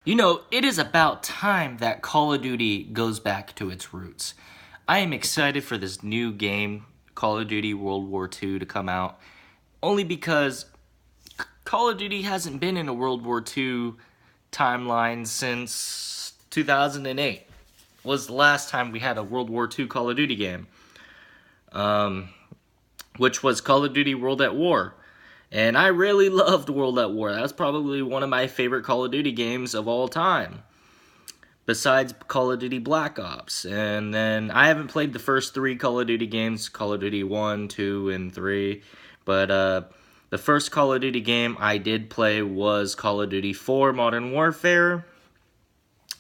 You know, it is about time that Call of Duty goes back to its roots. I am excited for this new game, Call of Duty World War II, to come out, only because Call of Duty hasn't been in a World War II timeline since 2008. Was the last time we had a World War II Call of Duty game, which was Call of Duty World at War. And I really loved World at War. That's probably one of my favorite Call of Duty games of all time, besides Call of Duty Black Ops. And then I haven't played the first three Call of Duty games, Call of Duty 1, 2, and 3. But the first Call of Duty game I did play was Call of Duty 4 Modern Warfare.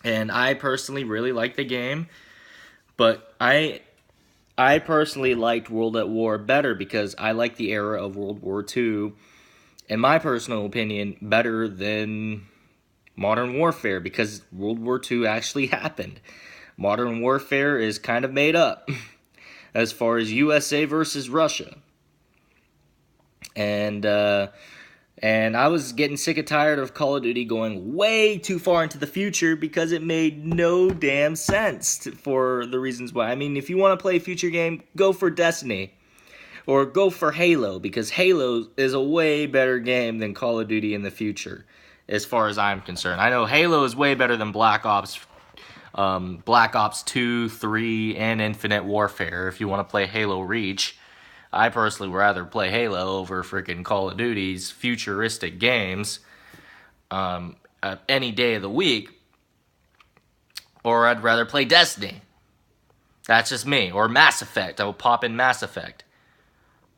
And I personally really liked the game. But I personally liked World at War better because I like the era of World War II, in my personal opinion, better than Modern Warfare because World War II actually happened. Modern Warfare is kind of made up as far as USA versus Russia. And I was getting sick and tired of Call of Duty going way too far into the future because it made no damn sense for the reasons why. I mean, if you want to play a future game, go for Destiny. Or go for Halo, because Halo is a way better game than Call of Duty in the future, as far as I'm concerned. I know Halo is way better than Black Ops 2, 3, and Infinite Warfare, if you want to play Halo Reach. I personally would rather play Halo over freaking Call of Duty's futuristic games any day of the week, or I'd rather play Destiny. That's just me. Or Mass Effect. I will pop in Mass Effect.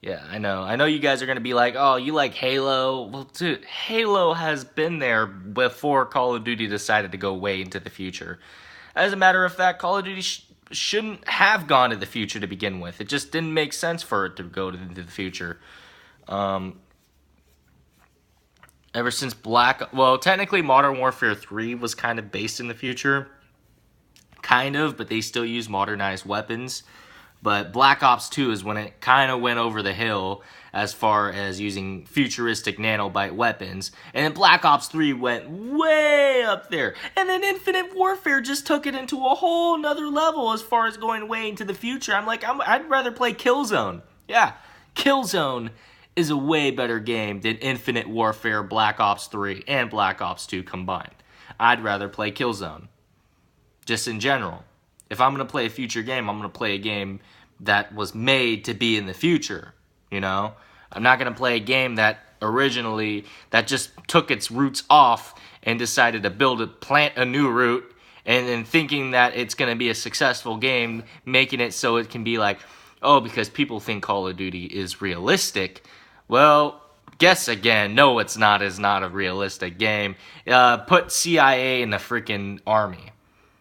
Yeah, I know. I know you guys are going to be like, oh, you like Halo? Well, dude, Halo has been there before Call of Duty decided to go way into the future. As a matter of fact, Call of Duty shouldn't have gone to the future to begin with. It just didn't make sense for it to go into the future. Ever since technically Modern Warfare 3 was kind of based in the future. Kind of, but they still use modernized weapons. But Black Ops 2 is when it kind of went over the hill as far as using futuristic nanobite weapons. And then Black Ops 3 went way up there. And then Infinite Warfare just took it into a whole nother level as far as going way into the future. I'd rather play Killzone. Yeah, Killzone is a way better game than Infinite Warfare, Black Ops 3, and Black Ops 2 combined. I'd rather play Killzone. Just in general. If I'm going to play a future game, I'm going to play a game that was made to be in the future, you know? I'm not going to play a game that just took its roots off and decided to plant a new root, and then thinking that it's going to be a successful game, making it so it can be like, oh, because people think Call of Duty is realistic. Well, guess again, no, it's not a realistic game. Put CIA in the freaking army.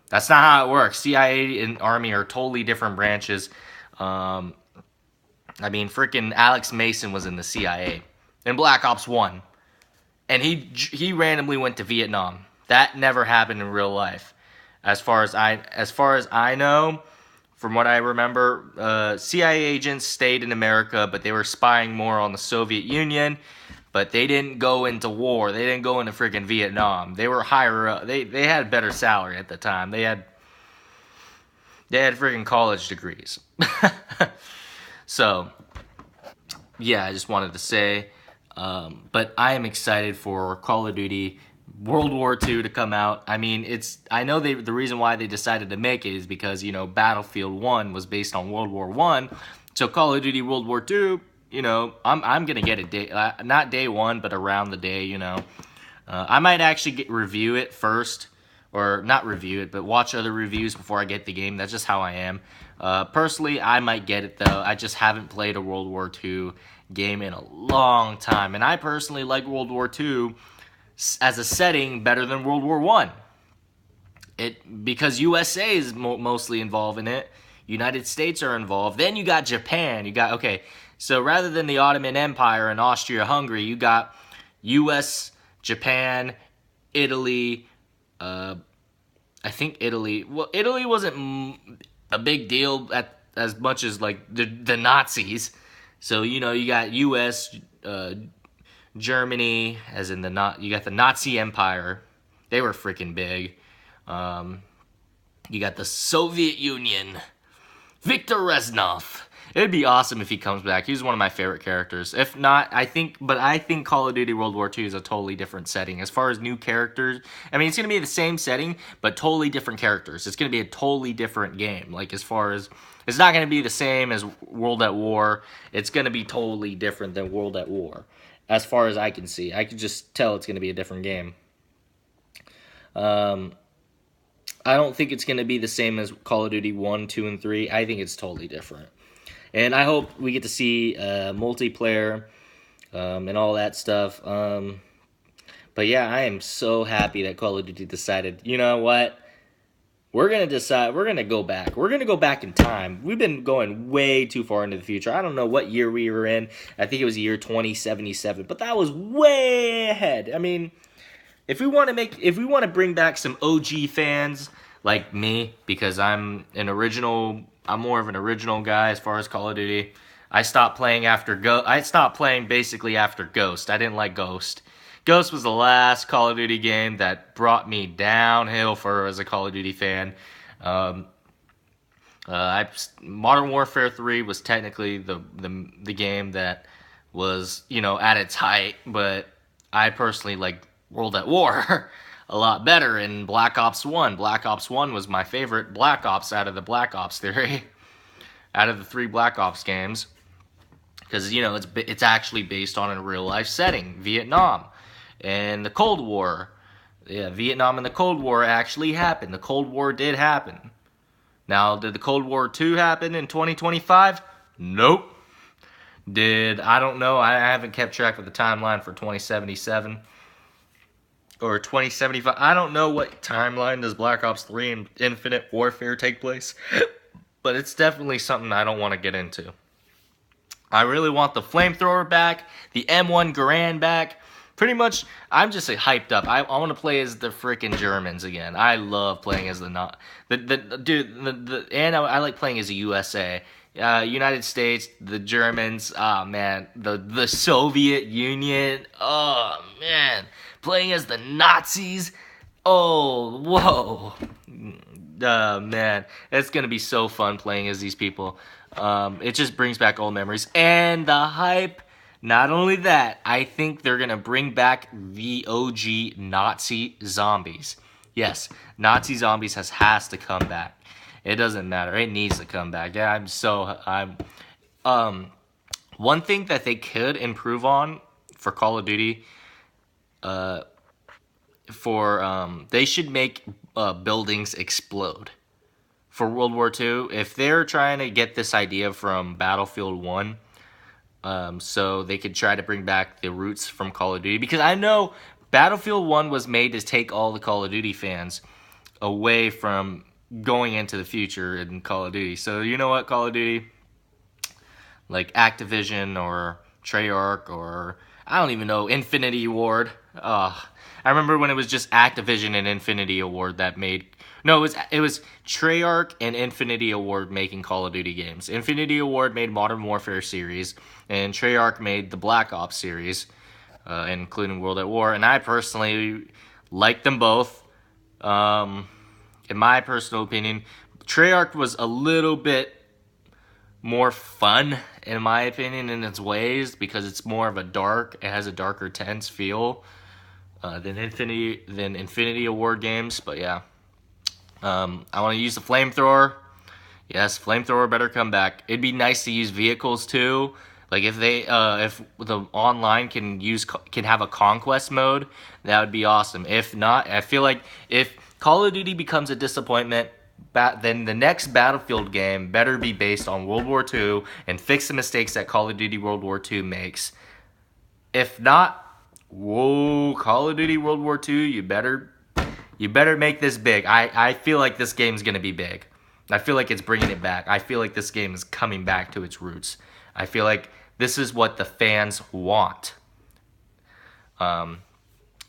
That's not how it works. CIA and Army are totally different branches. Freaking Alex Mason was in the CIA in Black Ops 1. And he randomly went to Vietnam. That never happened in real life. As far as I know, from what I remember, CIA agents stayed in America, but they were spying more on the Soviet Union. But they didn't go into war. They didn't go into freaking Vietnam. They were higher up. They had better salary at the time. They had freaking college degrees. So, yeah, I just wanted to say. But I am excited for Call of Duty World War II to come out. I mean, I know the reason why they decided to make it is because, you know, Battlefield 1 was based on World War 1. So Call of Duty World War II, you know, I'm gonna get it not day one, but around the day, you know. I might actually review it first, or not review it, but watch other reviews before I get the game. That's just how I am. Personally, I might get it though. I just haven't played a World War II game in a long time, and I personally like World War II as a setting better than World War I. Because USA is mostly involved in it. United States are involved. Then you got Japan. So rather than the Ottoman Empire and Austria-Hungary, you got U.S., Japan, Italy. I think Italy. Well, Italy wasn't a big deal as much as like the Nazis. So you know you got U.S., Germany, as in you got the Nazi Empire. They were freaking big. You got the Soviet Union, Viktor Reznov. It'd be awesome if he comes back. He's one of my favorite characters. If not, I think Call of Duty World War II is a totally different setting. As far as new characters, I mean, it's going to be the same setting, but totally different characters. It's going to be a totally different game. Like, as far as, it's not going to be the same as World at War. It's going to be totally different than World at War. As far as I can see. I can just tell it's going to be a different game. I don't think it's going to be the same as Call of Duty 1, 2, and 3. I think it's totally different. And I hope we get to see multiplayer and all that stuff. But yeah, I am so happy that Call of Duty decided, you know what? We're going to go back. We're going to go back in time. We've been going way too far into the future. I don't know what year we were in. I think it was the year 2077. But that was way ahead. I mean, if we want to bring back some OG fans like me, because I'm more of an original guy as far as Call of Duty. I stopped playing basically after Ghost. I didn't like Ghost. Ghost was the last Call of Duty game that brought me downhill as a Call of Duty fan. Modern Warfare 3 was technically the game that was, at its height, but I personally like World at War a lot better. In Black Ops 1. Black Ops 1 was my favorite Black Ops out of the Black Ops theory. Out of the 3 Black Ops games. Because, it's actually based on a real-life setting. Vietnam. And the Cold War. Yeah, Vietnam and the Cold War actually happened. The Cold War did happen. Now, did the Cold War 2 happen in 2025? Nope. I don't know. I haven't kept track of the timeline for 2077. Or 2075. I don't know what timeline does Black Ops 3 and Infinite Warfare take place. But it's definitely something I don't want to get into. I really want the flamethrower back. The M1 Garand back. Pretty much, I'm just hyped up. I want to play as the freaking Germans again. I love playing as and I like playing as the USA. United States, the Germans, oh man, the Soviet Union, oh man, playing as the Nazis, oh, whoa, man, it's going to be so fun playing as these people. It just brings back old memories, and the hype, not only that, I think they're going to bring back the OG Nazi zombies. Yes, Nazi zombies has to come back. It doesn't matter. It needs to come back. Yeah, one thing that they could improve on for Call of Duty, they should make buildings explode. For World War II, if they're trying to get this idea from Battlefield 1, so they could try to bring back the roots from Call of Duty, because I know Battlefield 1 was made to take all the Call of Duty fans away from going into the future in Call of Duty. So you know what, Call of Duty, like Activision or Treyarch or I don't even know, Infinity Ward. I remember when it was just Activision and Infinity Ward that made. No, it was Treyarch and Infinity Ward making Call of Duty games. Infinity Ward made Modern Warfare series, and Treyarch made the Black Ops series, including World at War. And I personally like them both. In my personal opinion, Treyarch was a little bit more fun, in my opinion, in its ways, because it's more of it has a darker, tense feel than Infinity Ward games. But yeah, I want to use the flamethrower. Yes, flamethrower better come back. It'd be nice to use vehicles too. Like if the online can have a conquest mode, that would be awesome. If not, I feel like if Call of Duty becomes a disappointment, then the next Battlefield game better be based on World War II and fix the mistakes that Call of Duty World War II makes. If not, Call of Duty World War II, you better make this big. I feel like this game's gonna be big. I feel like it's bringing it back. I feel like this game is coming back to its roots. I feel like this is what the fans want.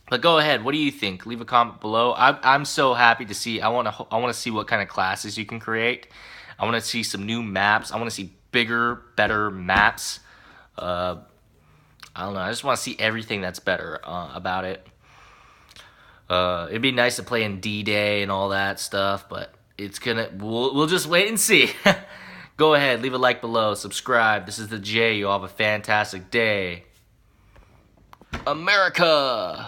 But go ahead. What do you think? Leave a comment below. I'm so happy to see. I want to see what kind of classes you can create. I want to see some new maps. I want to see bigger, better maps. I don't know. I just want to see everything that's better about it. It'd be nice to play in D-Day and all that stuff, but we'll just wait and see. Go ahead, leave a like below, subscribe. This is the J. You all have a fantastic day. America!